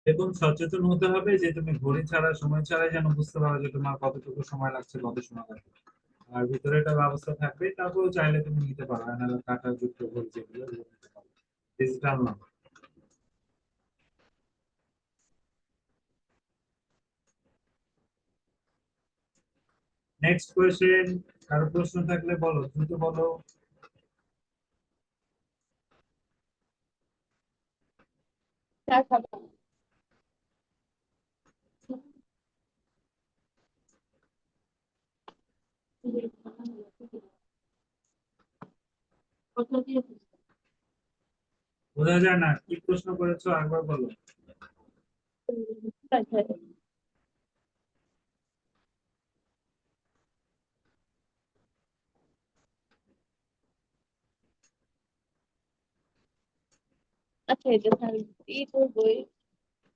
এরকম সচেতন হতে হবে যে তুমি ঘড়ি ছাড়া সময় ছাড়াই যেন বুঝতে পারো যে তোমার কতটুকু সময় লাগছে কত সময় লাগবে। আর ভিতরে একটা ব্যবস্থা থাকবে, তারপরে চাইলে তুমি নিতে পারো অ্যানালগ কাঁটা যুক্ত ঘড়ি যেগুলো ওগুলো নিতে পারো, ডিজিটাল না। নেক্সট কোয়েশ্চেন, কারো প্রশ্ন থাকলে বলো, দ্রুত বলো। চা খাবো। বোঝা যায় না, কি প্রশ্ন করেছো একবার বলো। আচ্ছা, আচ্ছা, এটা স্যার ই করবো